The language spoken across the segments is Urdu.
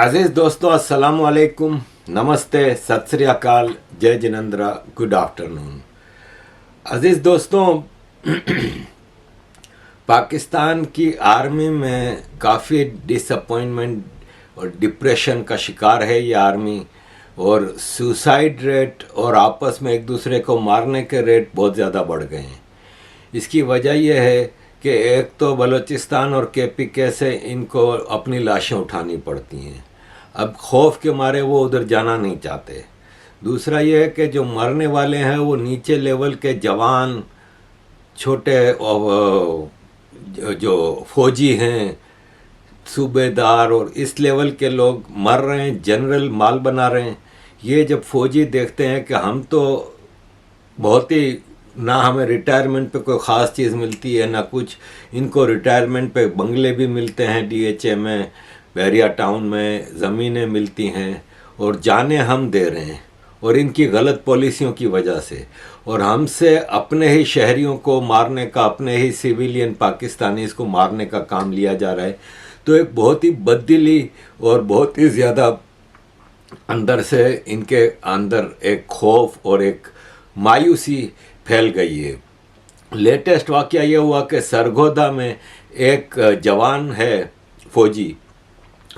عزیز دوستو السلام علیکم، نمستے، ست سری اکال، جے جنندرا، گڈ آفٹرنون۔ عزیز دوستوں، پاکستان کی آرمی میں کافی ڈس اپوائنٹمنٹ اور ڈپریشن کا شکار ہے یہ آرمی، اور سوسائڈ ریٹ اور آپس میں ایک دوسرے کو مارنے کے ریٹ بہت زیادہ بڑھ گئے ہیں۔ اس کی وجہ یہ ہے کہ ایک تو بلوچستان اور کے پی کے سے ان کو اپنی لاشیں اٹھانی پڑتی ہیں، اب خوف کے مارے وہ ادھر جانا نہیں چاہتے۔ دوسرا یہ ہے کہ جو مرنے والے ہیں وہ نیچے لیول کے جوان، چھوٹے جو فوجی ہیں، صوبے دار اور اس لیول کے لوگ مر رہے ہیں، جنرل مال بنا رہے ہیں۔ یہ جب فوجی دیکھتے ہیں کہ ہم تو بہت ہی نہ ہمیں ریٹائرمنٹ پہ کوئی خاص چیز ملتی ہے نہ کچھ، ان کو ریٹائرمنٹ پہ بنگلے بھی ملتے ہیں، ڈی ایچ اے میں، بحریہ ٹاؤن میں زمینیں ملتی ہیں، اور جانیں ہم دے رہے ہیں، اور ان کی غلط پالیسیوں کی وجہ سے، اور ہم سے اپنے ہی شہریوں کو مارنے کا، اپنے ہی سویلین پاکستانیز کو مارنے کا کام لیا جا رہا ہے۔ تو ایک بہت ہی بددلی اور بہت ہی زیادہ اندر سے ان کے اندر ایک خوف اور ایک مایوسی پھیل گئی ہے۔ لیٹسٹ واقعہ یہ ہوا کہ سرگودا میں ایک جوان ہے فوجی،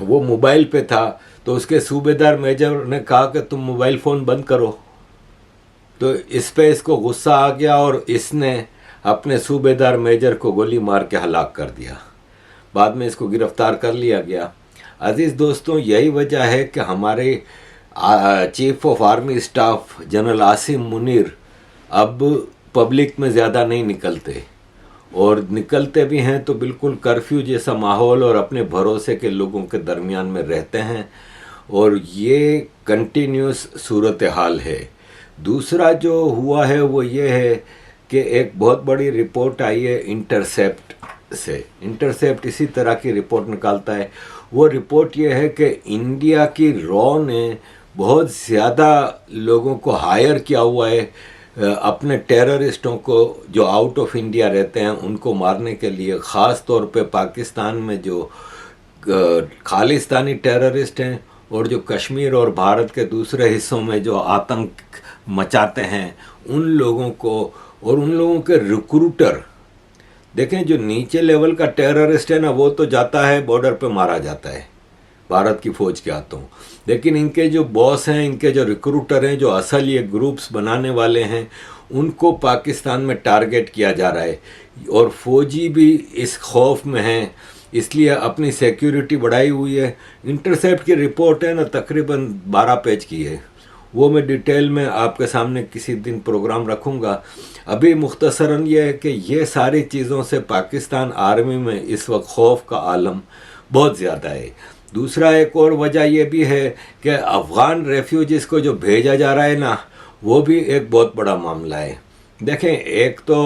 وہ موبائل پہ تھا، تو اس کے صوبے دار میجر نے کہا کہ تم موبائل فون بند کرو، تو اس پہ اس کو غصہ آ گیا اور اس نے اپنے صوبے دار میجر کو گولی مار کے ہلاک کر دیا۔ بعد میں اس کو گرفتار کر لیا گیا۔ عزیز دوستوں، یہی وجہ ہے کہ ہمارے chief of army staff general Asim Munir اب پبلک میں زیادہ نہیں نکلتے، اور نکلتے بھی ہیں تو بالکل کرفیو جیسا ماحول اور اپنے بھروسے کے لوگوں کے درمیان میں رہتے ہیں، اور یہ کنٹینیوس صورتحال ہے۔ دوسرا جو ہوا ہے وہ یہ ہے کہ ایک بہت بڑی رپورٹ آئی ہے انٹرسیپٹ سے۔ انٹرسیپٹ اسی طرح کی رپورٹ نکالتا ہے۔ وہ رپورٹ یہ ہے کہ انڈیا کی رو نے بہت زیادہ لوگوں کو ہائر کیا ہوا ہے، اپنے ٹیررسٹوں کو جو آؤٹ آف انڈیا رہتے ہیں ان کو مارنے کے لیے، خاص طور پہ پاکستان میں جو خالصتانی ٹیررسٹ ہیں اور جو کشمیر اور بھارت کے دوسرے حصوں میں جو آتنک مچاتے ہیں ان لوگوں کو، اور ان لوگوں کے ریکروٹر۔ دیکھیں، جو نیچے لیول کا ٹیررسٹ ہے نا، وہ تو جاتا ہے بارڈر پہ مارا جاتا ہے بھارت کی فوج کے ہاتھوں، لیکن ان کے جو باس ہیں، ان کے جو ریکروٹر ہیں، جو اصل یہ گروپس بنانے والے ہیں، ان کو پاکستان میں ٹارگٹ کیا جا رہا ہے، اور فوجی بھی اس خوف میں ہیں، اس لیے اپنی سیکیورٹی بڑھائی ہوئی ہے۔ انٹرسیپٹ کی رپورٹ ہے نا، تقریباً 12 پیج کی ہے، وہ میں ڈیٹیل میں آپ کے سامنے کسی دن پروگرام رکھوں گا۔ ابھی مختصراً یہ ہے کہ یہ ساری چیزوں سے پاکستان آرمی میں اس وقت خوف کا عالم بہت زیادہ ہے۔ دوسرا ایک اور وجہ یہ بھی ہے کہ افغان ریفیوجیز کو جو بھیجا جا رہا ہے نا، وہ بھی ایک بہت بڑا معاملہ ہے۔ دیکھیں، ایک تو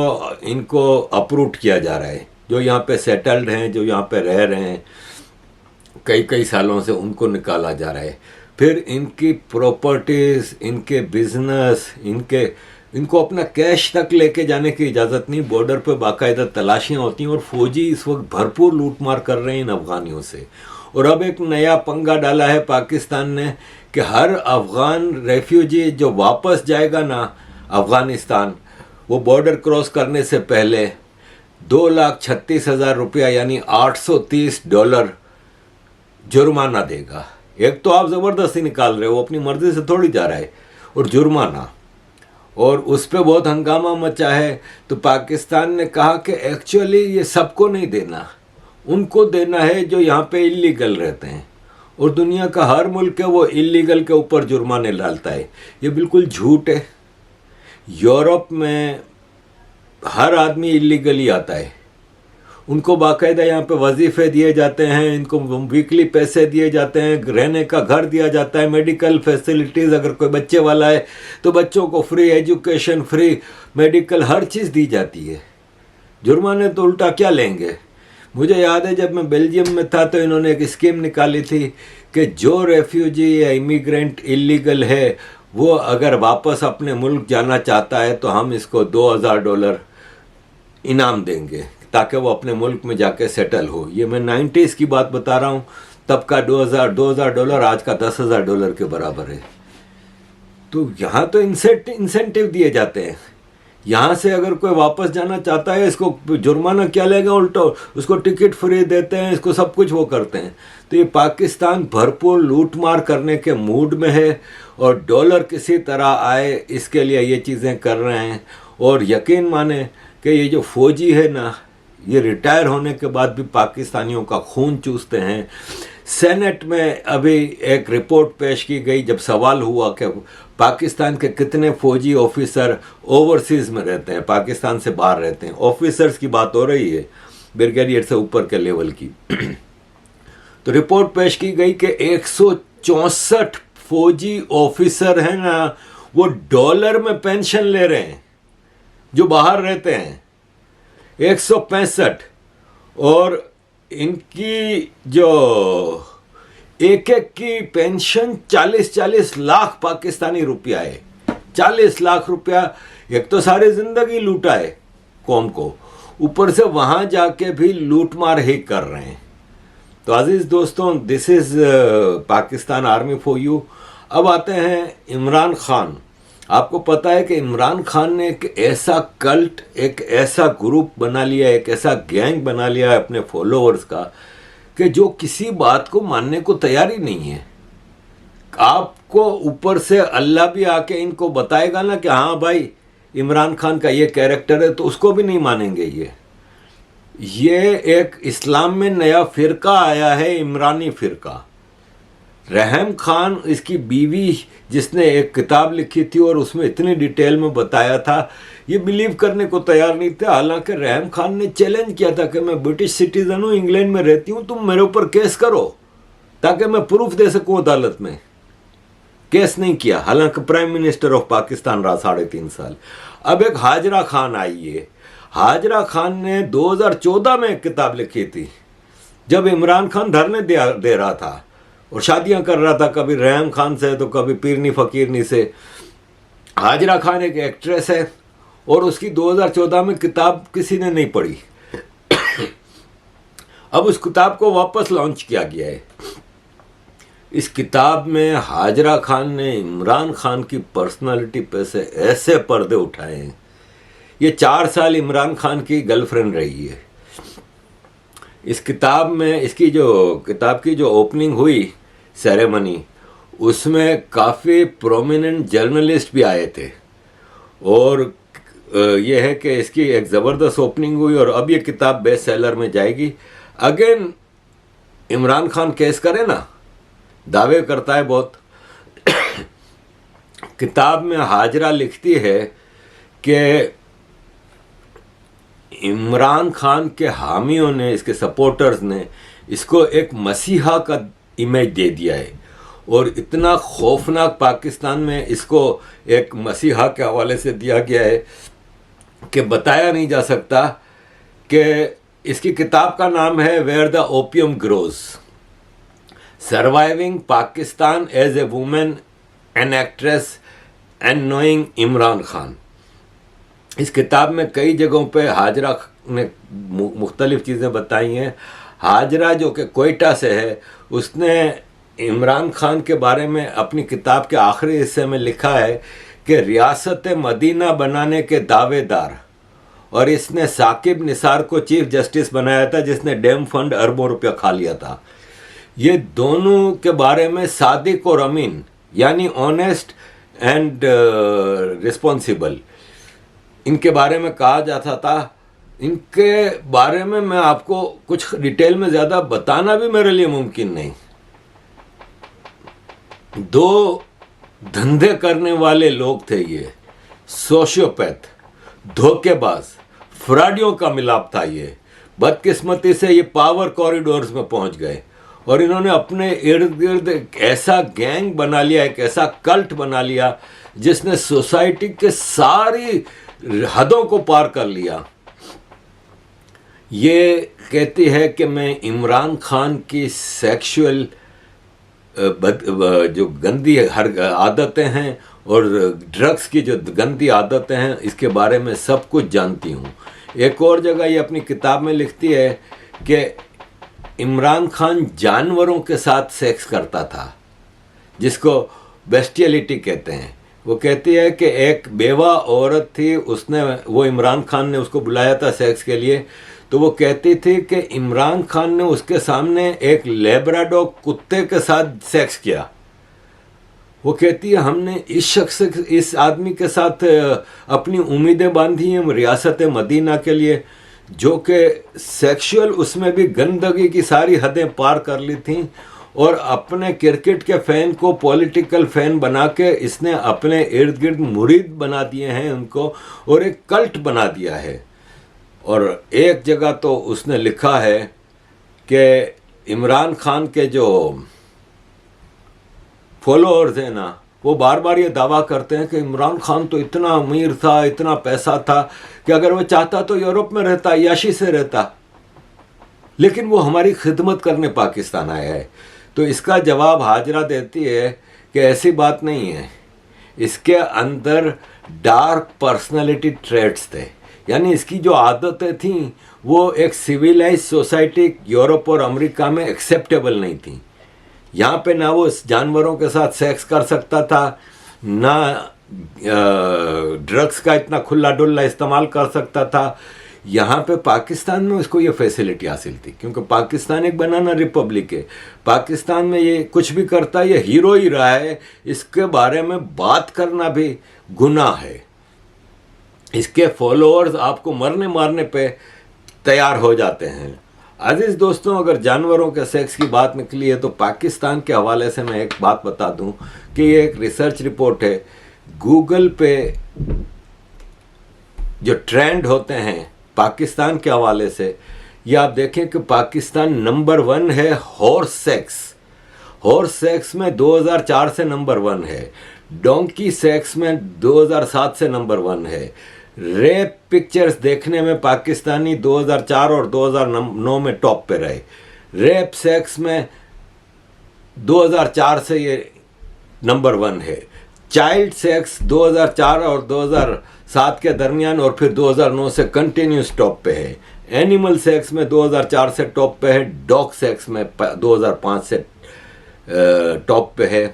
ان کو اپروٹ کیا جا رہا ہے، جو یہاں پہ سیٹلڈ ہیں، جو یہاں پہ رہ رہے ہیں کئی سالوں سے، ان کو نکالا جا رہا ہے۔ پھر ان کی پراپرٹیز، ان کے بزنس، ان کو اپنا کیش تک لے کے جانے کی اجازت نہیں، بارڈر پہ باقاعدہ تلاشیاں ہوتی ہیں، اور فوجی اس وقت بھرپور لوٹ مار کر رہے ہیں ان افغانیوں سے۔ اور اب ایک نیا پنگا ڈالا ہے پاکستان نے کہ ہر افغان ریفیوجی جو واپس جائے گا نا افغانستان، وہ بارڈر کراس کرنے سے پہلے 2,36,000 روپیہ یعنی $830 جرمانہ دے گا۔ ایک تو آپ زبردستی نکال رہے ہو، اپنی مرضی سے تھوڑی جا رہا ہے، اور جرمانہ، اور اس پہ بہت ہنگامہ مچا ہے۔ تو پاکستان نے کہا کہ ایکچولی یہ سب کو نہیں دینا، ان کو دینا ہے جو یہاں پہ اللیگل رہتے ہیں، اور دنیا کا ہر ملک ہے وہ اللیگل کے اوپر جرمانے ڈالتا ہے۔ یہ بالکل جھوٹ ہے۔ یورپ میں ہر آدمی اللیگل ہی آتا ہے، ان کو باقاعدہ یہاں پہ وظیفے دیے جاتے ہیں، ان کو ویکلی پیسے دیے جاتے ہیں، رہنے کا گھر دیا جاتا ہے، میڈیکل فیسلٹیز، اگر کوئی بچے والا ہے تو بچوں کو فری ایجوکیشن، فری میڈیکل، ہر چیز دی جاتی ہے۔ جرمانے تو الٹا کیا لیں گے؟ مجھے یاد ہے جب میں بیلجیم میں تھا تو انہوں نے ایک اسکیم نکالی تھی کہ جو ریفیوجی یا امیگرینٹ اللیگل ہے، وہ اگر واپس اپنے ملک جانا چاہتا ہے تو ہم اس کو $2,000 انعام دیں گے تاکہ وہ اپنے ملک میں جا کے سیٹل ہو۔ یہ میں 90s کی بات بتا رہا ہوں۔ تب کا $2,000 آج کا $10,000 کے برابر ہے. تو یہاں تو انسینٹیو دیے جاتے ہیں. یہاں سے اگر کوئی واپس جانا چاہتا ہے اس کو جرمانہ کیا لے گا, الٹا اس کو ٹکٹ فری دیتے ہیں, اس کو سب کچھ وہ کرتے ہیں. تو یہ پاکستان بھرپور لوٹ مار کرنے کے موڈ میں ہے, اور ڈالر کسی طرح آئے اس کے لیے یہ چیزیں کر رہے ہیں. اور یقین مانیں کہ یہ جو فوجی ہے نا, یہ ریٹائر ہونے کے بعد بھی پاکستانیوں کا خون چوستے ہیں. سینٹ میں ابھی ایک رپورٹ پیش کی گئی جب سوال ہوا کہ پاکستان کے کتنے فوجی آفیسر اوورسیز میں رہتے ہیں, پاکستان سے باہر رہتے ہیں. آفیسرز کی بات ہو رہی ہے, بریگیڈیئر سے اوپر کے لیول کی. تو رپورٹ پیش کی گئی کہ 164 فوجی آفیسر ہیں نا, وہ ڈالر میں پینشن لے رہے ہیں جو باہر رہتے ہیں. 165. اور ان کی جو ایک کی پینشن 40 لاکھ پاکستانی روپیہ ہے. 40 لاکھ روپیہ. ایک تو ساری زندگی لوٹا ہے قوم کو, اوپر سے وہاں جا کے بھی لوٹ مار ہی کر رہے ہیں. تو عزیز دوستوں, دس از پاکستان آرمی فور یو. اب آتے ہیں عمران خان. آپ کو پتا ہے کہ عمران خان نے ایک ایسا کلٹ, ایک ایسا گروپ بنا لیا, ایک ایسا گینگ بنا لیا ہے اپنے فالوورز کا کہ جو کسی بات کو ماننے کو تیار ہی نہیں ہے. آپ کو اوپر سے اللہ بھی آ کے ان کو بتائے گا نا کہ ہاں بھائی عمران خان کا یہ کیریکٹر ہے, تو اس کو بھی نہیں مانیں گے. یہ ایک اسلام میں نیا فرقہ آیا ہے, عمرانی فرقہ. رحم خان اس کی بیوی جس نے ایک کتاب لکھی تھی اور اس میں اتنی ڈیٹیل میں بتایا تھا, یہ بلیو کرنے کو تیار نہیں تھا. حالانکہ رحم خان نے چیلنج کیا تھا کہ میں برٹش سٹیزن ہوں, انگلینڈ میں رہتی ہوں, تم میرے اوپر کیس کرو تاکہ میں پروف دے سکوں عدالت میں. کیس نہیں کیا, حالانکہ پرائم منسٹر آف پاکستان رہا 3.5 سال. اب ایک حاجرہ خان آئی ہے. حاجرہ خان نے 2014 میں ایک کتاب لکھی تھی جب عمران خان دھرنے دے رہا تھا اور شادیاں کر رہا تھا, کبھی رحم خان سے تو کبھی پیرنی فقیرنی سے. حاجرہ خان ایک ایکٹریس ہے اور اس کی 2014 میں کتاب کسی نے نہیں پڑھی. اب اس کتاب کو واپس لانچ کیا گیا ہے. اس کتاب میں حاجرہ خان نے عمران خان کی پرسنالٹی پہ سے ایسے پردے اٹھائے ہیں. یہ 4 سال عمران خان کی گرل فرینڈ رہی ہے. اس کتاب میں اس کی جو کتاب کی جو اوپننگ ہوئی سیریمنی, اس میں کافی پرومیننٹ جرنلسٹ بھی آئے تھے. اور یہ ہے کہ اس کی ایک زبردست اوپننگ ہوئی اور اب یہ کتاب بیسٹ سیلر میں جائے گی. اگین عمران خان کیس کرے نا, دعوے کرتا ہے بہت. کتاب میں حاجرہ لکھتی ہے کہ عمران خان کے حامیوں نے, اس کے سپورٹرز نے اس کو ایک مسیحا کا امیج دے دیا ہے, اور اتنا خوفناک پاکستان میں اس کو ایک مسیحا کے حوالے سے دیا گیا ہے کہ بتایا نہیں جا سکتا. کہ اس کی کتاب کا نام ہے where the opium grows, surviving Pakistan as a woman, an actress and knowing Imran Khan. اس کتاب میں کئی جگہوں پہ حاجرہ نے مختلف چیزیں بتائی ہیں. حاجرہ جو کہ کوئٹہ سے ہے, اس نے عمران خان کے بارے میں اپنی کتاب کے آخری حصے میں لکھا ہے کہ ریاست مدینہ بنانے کے دعوے دار, اور اس نے ثاقب نثار کو چیف جسٹس بنایا تھا جس نے ڈیم فنڈ اربوں روپیہ کھا لیا تھا. یہ دونوں کے بارے میں صادق اور امین, یعنی آنیسٹ اینڈ رسپانسیبل, ان کے بارے میں کہا جاتا تھا. ان کے بارے میں میں آپ کو کچھ ڈیٹیل میں زیادہ بتانا بھی میرے لیے ممکن نہیں. 2 دھندے کرنے والے لوگ تھے یہ, سوشیوپیتھ, دھوکے باز, فراڈیوں کا ملاپ تھا یہ. بدقسمتی سے یہ پاور کوریڈورز میں پہنچ گئے اور انہوں نے اپنے ارد گرد ایک ایسا گینگ بنا لیا, ایک ایسا کلٹ بنا لیا جس نے سوسائٹی کے ساری حدوں کو پار کر لیا. یہ کہتی ہے کہ میں عمران خان کی سیکشول جو گندی عادتیں ہیں اور ڈرگس کی جو گندی عادتیں ہیں, اس کے بارے میں سب کچھ جانتی ہوں. ایک اور جگہ یہ اپنی کتاب میں لکھتی ہے کہ عمران خان جانوروں کے ساتھ سیکس کرتا تھا، جس کو بیسٹیلٹی کہتے ہیں. وہ کہتی ہے کہ ایک بیوہ عورت تھی، اس نے وہ عمران خان نے اس کو بلایا تھا سیکس کے لیے، تو وہ کہتی تھی کہ عمران خان نے اس کے سامنے ایک لیبراڈور کتے کے ساتھ سیکس کیا. وہ کہتی ہے ہم نے اس آدمی کے ساتھ اپنی امیدیں باندھی ہیں ریاست مدینہ کے لیے، جو کہ سیکشول اس میں بھی گندگی کی ساری حدیں پار کر لی تھیں، اور اپنے کرکٹ کے فین کو پولیٹیکل فین بنا کے اس نے اپنے ارد گرد مرید بنا دیے ہیں ان کو، اور ایک کلٹ بنا دیا ہے. اور ایک جگہ تو اس نے لکھا ہے کہ عمران خان کے جو فالوورز ہیں نا، وہ بار بار یہ دعویٰ کرتے ہیں کہ عمران خان تو اتنا امیر تھا، اتنا پیسہ تھا کہ اگر وہ چاہتا تو یورپ میں رہتا، عیاشی سے رہتا، لیکن وہ ہماری خدمت کرنے پاکستان آیا ہے. تو اس کا جواب حاجرہ دیتی ہے کہ ایسی بات نہیں ہے، اس کے اندر ڈارک پرسنالٹی ٹریٹس تھے، یعنی اس کی جو عادتیں تھیں وہ ایک سویلائز سوسائٹی یورپ اور امریکہ میں ایکسیپٹیبل نہیں تھیں. یہاں پہ نہ وہ جانوروں کے ساتھ سیکس کر سکتا تھا، نہ ڈرگس کا اتنا کھلا ڈلا استعمال کر سکتا تھا. یہاں پہ پاکستان میں اس کو یہ فیسلٹی حاصل تھی، کیونکہ پاکستان ایک بنانا ریپبلک ہے. پاکستان میں یہ کچھ بھی کرتا ہے، یہ ہیرو ہی رہا ہے، اس کے بارے میں بات کرنا بھی گناہ ہے. اس کے فالوورز آپ کو مرنے مارنے پہ تیار ہو جاتے ہیں. عزیز دوستوں، اگر جانوروں کے سیکس کی بات نکلی ہے تو پاکستان کے حوالے سے میں ایک بات بتا دوں کہ یہ ایک ریسرچ رپورٹ ہے. گوگل پہ جو ٹرینڈ ہوتے ہیں پاکستان کے حوالے سے، یہ آپ دیکھیں کہ پاکستان نمبر 1 ہے ہارس سیکس. ہارس سیکس میں 2004 سے نمبر 1 ہے. ڈونکی سیکس میں 2007 سے نمبر 1 ہے. ریپ پکچرز دیکھنے میں پاکستانی 2004 اور 2009 میں ٹاپ پہ رہے. ریپ سیکس میں 2004 سے یہ نمبر 1 ہے. چائلڈ سیکس 2004 اور 2007 کے درمیان، اور پھر 2009 سے کنٹینیوس ٹاپ پہ ہے. اینیمل سیکس میں 2004 سے ٹاپ پہ ہے. ڈاگ سیکس میں 2005 سے ٹاپ پہ ہے.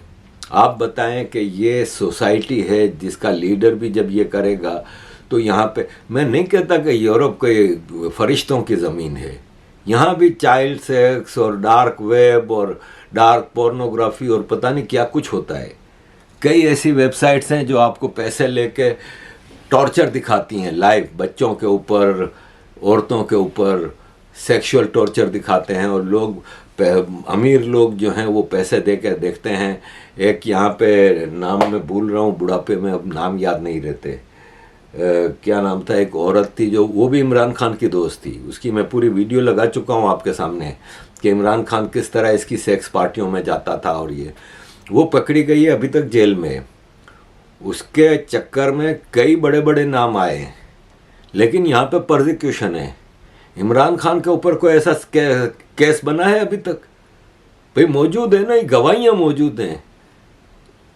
آپ بتائیں کہ یہ سوسائٹی ہے جس کا لیڈر بھی جب یہ کرے گا تو یہاں پہ میں نہیں کہتا کہ یورپ کوئی فرشتوں کی زمین ہے، یہاں بھی چائلڈ سیکس اور ڈارک ویب اور ڈارک پورنوگرافی اور پتہ نہیں کیا کچھ ہوتا ہے. کئی ایسی ویب سائٹس ہیں جو آپ کو پیسے لے کے ٹارچر دکھاتی ہیں، لائیو بچوں کے اوپر، عورتوں کے اوپر سیکشول ٹارچر دکھاتے ہیں، اور لوگ امیر لوگ جو ہیں وہ پیسے دے کے دیکھتے ہیں. ایک یہاں پہ نام میں بھول رہا ہوں، بڑھاپے میں اب نام یاد نہیں رہتے، کیا نام تھا، ایک عورت تھی جو وہ بھی عمران خان کی دوست تھی. اس کی میں پوری ویڈیو لگا چکا ہوں آپ کے سامنے کہ عمران خان کس طرح اس کی سیکس پارٹیوں میں جاتا تھا، اور یہ وہ پکڑی گئی ہے، ابھی تک جیل میں. اس کے چکر میں کئی بڑے بڑے نام آئے ہیں، لیکن یہاں پہ پرزیکیوشن ہے. عمران خان کے اوپر کوئی ایسا کیس بنا ہے ابھی تک؟ بھئی موجود ہے نا، یہ گواہیاں موجود ہیں.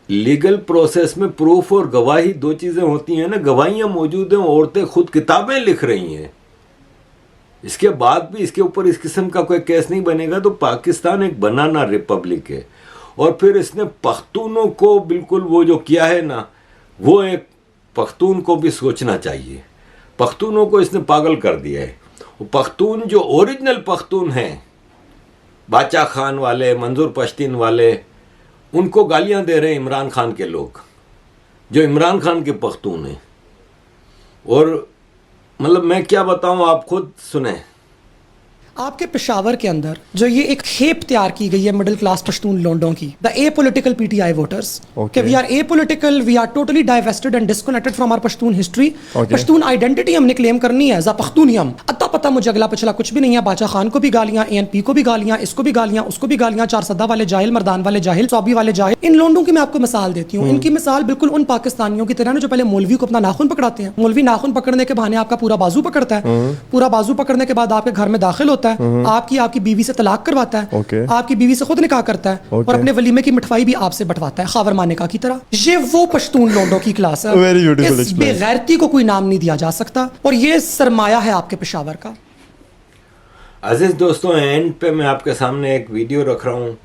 لیگل پروسیس میں پروف اور گواہی دو چیزیں ہوتی ہیں نا. گواہیاں موجود ہیں، عورتیں خود کتابیں لکھ رہی ہیں. اس کے بعد بھی اس کے اوپر اس قسم کا کوئی کیس نہیں بنے گا تو پاکستان ایک بنانا ریپبلک ہے. اور پھر اس نے پختونوں کو بالکل وہ جو کیا ہے نا، وہ ایک پختون کو بھی سوچنا چاہیے. پختونوں کو اس نے پاگل کر دیا ہے. وہ پختون جو اوریجنل پختون ہیں، باچا خان والے، منظور پشتین والے، ان کو گالیاں دے رہے ہیں عمران خان کے لوگ جو عمران خان کے پختون ہیں. اور مطلب میں کیا بتاؤں، آپ خود سنیں. آپ کے پشاور کے اندر جو یہ ایک کھیپ تیار کی گئی ہے مڈل کلاس پشتون لونڈوں کی، the apolitical PTI voters, کہ we are apolitical, we are totally divested and disconnected from our Pashtun history. Pashtun identity ہم نے کلیم کرنی ہے، زا پختونی ہم. اتا پتا مجھے اگلا پچھلا کچھ بھی نہیں ہے. باچا خان کو بھی گالیاں، اے این پی کو بھی گالیاں، اس کو بھی گالیاں، اس کو بھی گالیاں. چار سدہ والے جاہل، مردان والے جاہل، صوبی والے جاہل. ان لونڈوں کی میں آپ کو مثال دیتی ہوں. ان کی مثال بالکل ان پاکستانیوں کی طرح جو پہلے مولوی کو اپنا ناخن پکڑاتے ہیں. مولوی ناخن پکڑنے کے بہانے آپ کا پورا بازو پکڑتا ہے. پورا بازو پکڑنے کے بعد آپ کے گھر میں داخل ہوتا ہے، آپ کی بیوی سے طلاق کرواتا ہے، آپ کی بیوی سے خود نکاح کرتا ہے، اور اپنے ولیمے کی مٹھائی بھی آپ سے بٹواتا ہے خاور مانے کا کی طرح. یہ وہ پشتون لونڈوں کی کلاس ہے. اس بے غیرتی کو کوئی نام نہیں دیا جا سکتا، اور یہ سرمایہ ہے آپ کے پشاور کا. عزیز دوستوں، اینڈ پہ میں آپ کے سامنے ایک ویڈیو رکھ رہا ہوں.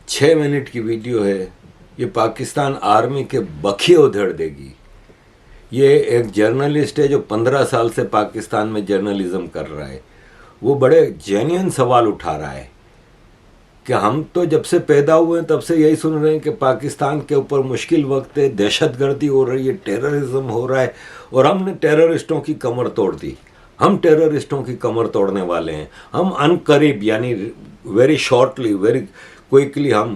6 منٹ کی ویڈیو ہے. یہ پاکستان آرمی کے بکھے ادھیڑ دے گی. یہ ایک جرنلسٹ ہے جو 15 سال سے پاکستان میں جرنلزم کر رہا ہے. وہ بڑے جینین سوال اٹھا رہا ہے کہ ہم تو جب سے پیدا ہوئے ہیں تب سے یہی سن رہے ہیں کہ پاکستان کے اوپر مشکل وقت ہے، دہشت گردی ہو رہی ہے، ٹیررزم ہو رہا ہے، اور ہم نے ٹیررسٹوں کی کمر توڑ دی. ہم ٹیررسٹوں کی کمر توڑنے والے ہیں. ہم ان قریب یعنی ویری شارٹلی، ویری کوئکلی ہم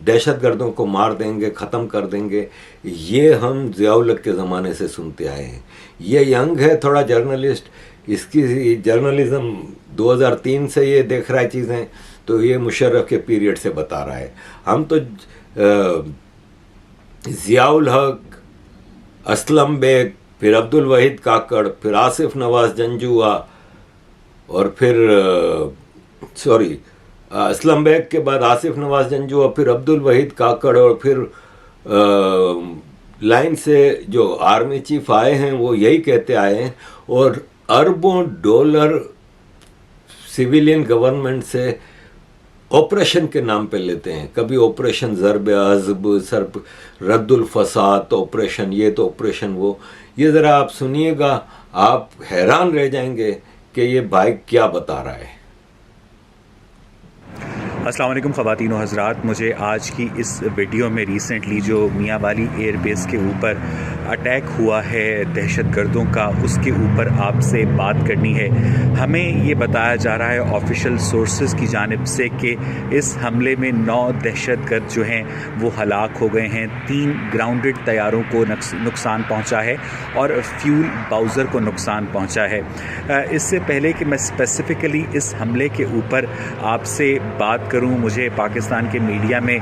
دہشت گردوں کو مار دیں گے، ختم کر دیں گے. یہ ہم ضیاء الحق کے زمانے سے سنتے آئے ہیں. یہ ینگ ہے تھوڑا جرنلسٹ، اس کی جرنلزم 2003 سے یہ دیکھ رہا ہے چیزیں، تو یہ مشرف کے پیریڈ سے بتا رہا ہے. ہم تو ضیاء الحق، اسلم بیگ، پھر عبد الوحید کاکڑ، پھر آصف نواز جنجوعہ، اور پھر اسلم بیگ کے بعد آصف نواز جنجوعہ، پھر عبد الوحید کاکڑ، اور پھر لائن سے جو آرمی چیف آئے ہیں وہ یہی کہتے آئے ہیں، اور اربوں ڈالر سویلین گورنمنٹ سے آپریشن کے نام پہ لیتے ہیں. کبھی آپریشن ضرب عضب، رد الفساد آپریشن، یہ تو آپریشن وہ. یہ ذرا آپ سنیے گا، آپ حیران رہ جائیں گے کہ یہ بھائی کیا بتا رہا ہے. السلام علیکم خواتین و حضرات. مجھے آج کی اس ویڈیو میں ریسنٹلی جو میاں والی ایئر بیس کے اوپر اٹیک ہوا ہے دہشت گردوں کا، اس کے اوپر آپ سے بات کرنی ہے. ہمیں یہ بتایا جا رہا ہے آفیشیل سورسز کی جانب سے کہ اس حملے میں 9 دہشت گرد جو ہیں وہ ہلاک ہو گئے ہیں. 3 گراؤنڈڈ طیاروں کو نقصان پہنچا ہے اور فیول باؤزر کو نقصان پہنچا ہے. اس سے پہلے کہ میں اسپیسیفکلی اس حملے کے اوپر آپ سے بات کروں، مجھے پاکستان کے میڈیا میں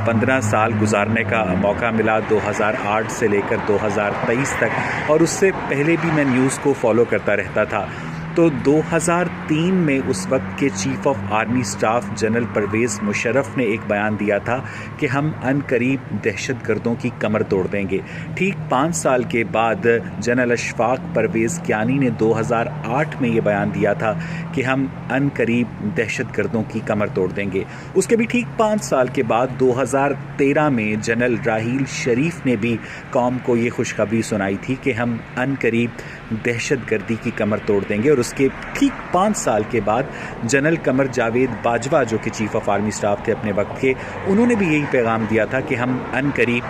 15 سال گزارنے کا موقع ملا، 2008 سے لے کر 2023 تک، اور اس سے پہلے بھی میں نیوز کو فالو کرتا رہتا تھا. تو 2003 میں اس وقت کے chief of army staff general Pervez Musharraf نے ایک بیان دیا تھا کہ ہم ان قریب دہشت گردوں کی کمر توڑ دیں گے. ٹھیک 5 سال کے بعد جنرل اشفاق پرویز کیانی نے 2008 میں یہ بیان دیا تھا کہ ہم ان قریب دہشت گردوں کی کمر توڑ دیں گے. اس کے بھی ٹھیک 5 سال کے بعد 2013 میں جنرل راحیل شریف نے بھی قوم کو یہ خوشخبری سنائی تھی کہ ہم ان قریب دہشت گردی کی کمر توڑ دیں گے. اور اس کے ٹھیک 5 سال کے بعد جنرل قمر جاوید باجوہ جو کہ چیف آف آرمی سٹاف تھے اپنے وقت کے، انہوں نے بھی یہی پیغام دیا تھا کہ ہم ان قریب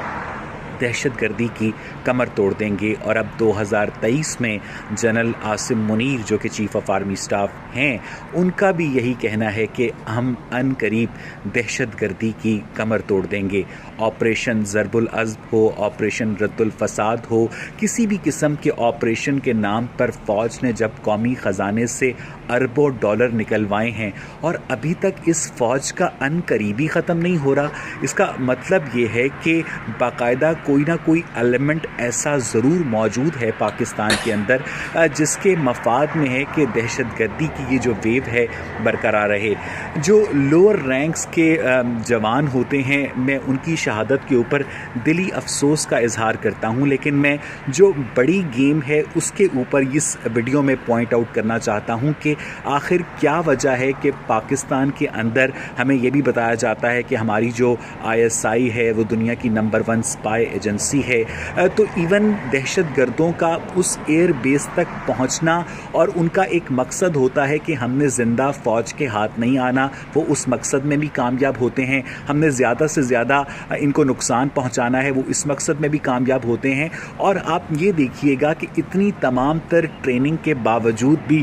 دہشت گردی کی کمر توڑ دیں گے. اور اب 2023 میں جنرل عاصم منیر جو کہ چیف آف آرمی سٹاف ہیں، ان کا بھی یہی کہنا ہے کہ ہم ان قریب دہشت گردی کی کمر توڑ دیں گے. آپریشن ضرب العضب ہو، آپریشن رد الفساد ہو، کسی بھی قسم کے آپریشن کے نام پر فوج نے جب قومی خزانے سے اربوں ڈالر نکلوائے ہیں اور ابھی تک اس فوج کا ان قریبی ختم نہیں ہو رہا، اس کا مطلب یہ ہے کہ باقاعدہ کوئی نہ کوئی ایلیمنٹ ایسا ضرور موجود ہے پاکستان کے اندر جس کے مفاد میں ہے کہ دہشت گردی کی یہ جو ویو ہے برقرار رہے. جو لوور رینکس کے جوان ہوتے ہیں، میں ان کی شہادت کے اوپر دلی افسوس کا اظہار کرتا ہوں، لیکن میں جو بڑی گیم ہے اس کے اوپر اس ویڈیو میں پوائنٹ آؤٹ کرنا چاہتا ہوں کہ آخر کیا وجہ ہے کہ پاکستان کے اندر ہمیں یہ بھی بتایا جاتا ہے کہ ہماری جو ISI ہے وہ دنیا کی نمبر 1 اسپائی ایجنسی ہے. تو ایون دہشت گردوں کا اس ایئر بیس تک پہنچنا اور ان کا ایک مقصد ہوتا ہے کہ ہم نے زندہ فوج کے ہاتھ نہیں آنا، وہ اس مقصد میں بھی کامیاب ہوتے ہیں. ہم نے زیادہ سے زیادہ ان کو نقصان پہنچانا ہے، وہ اس مقصد میں بھی کامیاب ہوتے ہیں. اور آپ یہ دیکھیے گا کہ اتنی تمام تر ٹریننگ کے باوجود بھی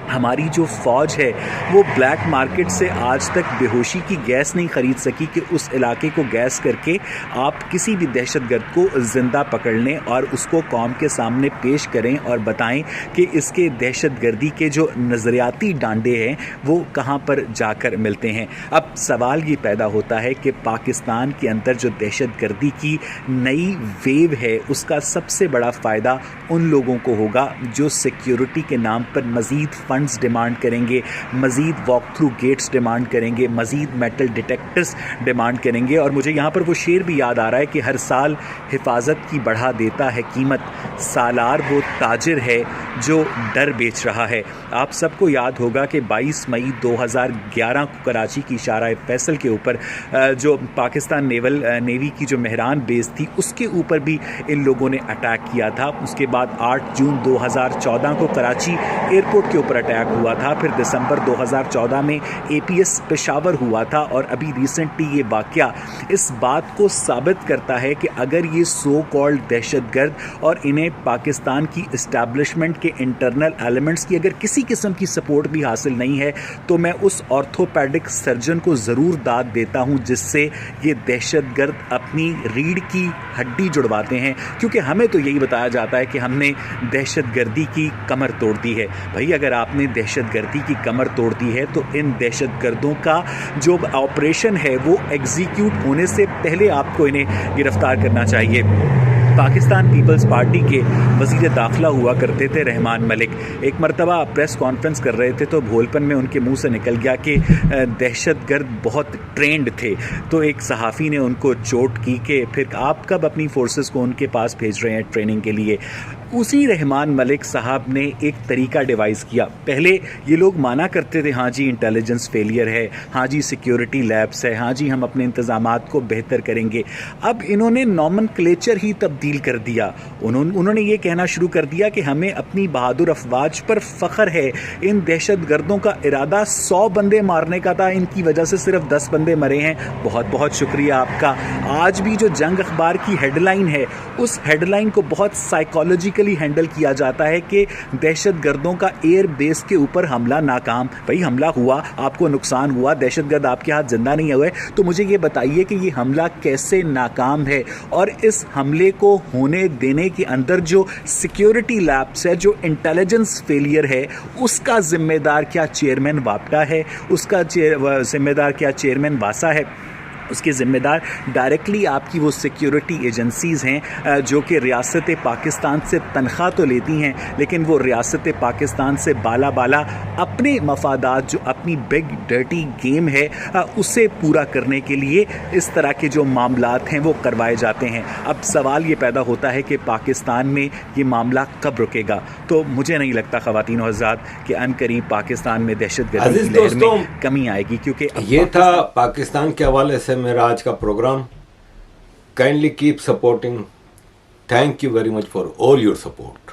ہماری جو فوج ہے وہ بلیک مارکیٹ سے آج تک بے ہوشی کی گیس نہیں خرید سکی کہ اس علاقے کو گیس کر کے آپ کسی بھی دہشت گرد کو زندہ پکڑ لیں اور اس کو قوم کے سامنے پیش کریں اور بتائیں کہ اس کے دہشت گردی کے جو نظریاتی ڈانڈے ہیں وہ کہاں پر جا کر ملتے ہیں. اب سوال یہ پیدا ہوتا ہے کہ پاکستان کے اندر جو دہشت گردی کی نئی ویو ہے اس کا سب سے بڑا فائدہ ان لوگوں کو ہوگا جو سیکیورٹی کے نام پر مزید فنڈ فنڈز ڈیمانڈ کریں گے, مزید واک تھرو گیٹس ڈیمانڈ کریں گے, مزید میٹل ڈیٹیکٹرز ڈیمانڈ کریں گے. اور مجھے یہاں پر وہ شعر بھی یاد آ رہا ہے کہ ہر سال حفاظت کی بڑھا دیتا ہے قیمت, سالار وہ تاجر ہے جو ڈر بیچ رہا ہے. آپ سب کو یاد ہوگا کہ 22 مئی 2011 کو کراچی کی شارع فیصل کے اوپر جو پاکستان نیوی کی جو مہران بیس تھی اس کے اوپر بھی ان لوگوں نے اٹیک کیا تھا. اس کے بعد 8 جون 2014 کو کراچی ایئرپورٹ کے اوپر اٹیک ہوا تھا. پھر دسمبر 2014 میں APS پشاور ہوا تھا. اور ابھی ریسنٹلی یہ واقعہ اس بات کو ثابت کرتا ہے کہ اگر یہ سو کالڈ دہشت گرد اور انہیں پاکستان کی اسٹیبلشمنٹ کے انٹرنل ایلیمنٹس کی اگر کسی قسم کی سپورٹ بھی حاصل نہیں ہے تو میں اس آرتھوپیڈک سرجن کو ضرور داد دیتا ہوں جس سے یہ دہشت گرد اپنی ریڑھ کی ہڈی جڑواتے ہیں, کیونکہ ہمیں تو یہی بتایا جاتا ہے کہ ہم نے دہشت گردی کی کمر توڑ دی ہے. بھائی اگر آپ نے دہشت گردی کی کمر توڑ دی ہے تو ان دہشت گردوں کا جو آپریشن ہے وہ ایگزیکیوٹ ہونے سے پہلے آپ کو انہیں گرفتار کرنا چاہیے. پاکستان پیپلز پارٹی کے وزیر داخلہ ہوا کرتے تھے رحمان ملک, ایک مرتبہ پریس کانفرنس کر رہے تھے تو بھولپن میں ان کے منہ سے نکل گیا کہ دہشت گرد بہت ٹرینڈ تھے. تو ایک صحافی نے ان کو چوٹ کی کہ پھر آپ کب اپنی فورسز کو ان کے پاس بھیج رہے ہیں ٹریننگ کے لیے. اسی رحمان ملک صاحب نے ایک طریقہ ڈیوائز کیا. پہلے یہ لوگ مانا کرتے تھے ہاں جی انٹیلیجنس فیلئر ہے, ہاں جی سیکیورٹی لیبس ہے, ہاں جی ہم اپنے انتظامات کو بہتر کریں گے. اب انہوں نے نومن کلیچر ہی تبدیل کر دیا. انہوں نے یہ کہنا شروع کر دیا کہ ہمیں اپنی بہادر افواج پر فخر ہے. ان دہشت گردوں کا ارادہ 100 بندے مارنے کا تھا, ان کی وجہ سے صرف 10 بندے مرے ہیں. بہت بہت شکریہ آپ کا. آج بھی جو جنگ اخبار کی ہیڈ لائن ہے اس ہیڈ لائن کو بہت سائیکالوجیکلی ہینڈل کیا جاتا ہے کہ دہشت گردوں کا ایئر بیس کے اوپر حملہ ناکام. بھائی حملہ ہوا, آپ کو نقصان ہوا, دہشت گرد آپ کے ہاتھ زندہ نہیں ہوئے, تو مجھے یہ بتائیے کہ یہ حملہ کیسے ناکام ہے, اور اس حملے کو ہونے دینے کے اندر جو سیکیورٹی لیبس ہے, جو انٹیلیجنس فیلئر ہے, اس کا ذمہ دار کیا چیئرمین واپٹا ہے, اس کا ذمہ دار کیا چیئرمین واسا ہے, اس کے ذمہ دار ڈائریکٹلی آپ کی وہ سیکیورٹی ایجنسیز ہیں جو کہ ریاست پاکستان سے تنخواہ تو لیتی ہیں لیکن وہ ریاست پاکستان سے بالا اپنے مفادات, جو اپنی بگ ڈرٹی گیم ہے اسے پورا کرنے کے لیے اس طرح کے جو معاملات ہیں وہ کروائے جاتے ہیں. اب سوال یہ پیدا ہوتا ہے کہ پاکستان میں یہ معاملہ کب رکے گا؟ تو مجھے نہیں لگتا خواتین و حضرات کہ عنقریب پاکستان میں دہشت گردی کی لہر میں کمی آئے گی, کیونکہ یہ تھا پاکستان کے حوالے سے میرا آج کا program. Kindly keep supporting. Thank you very much for all your support.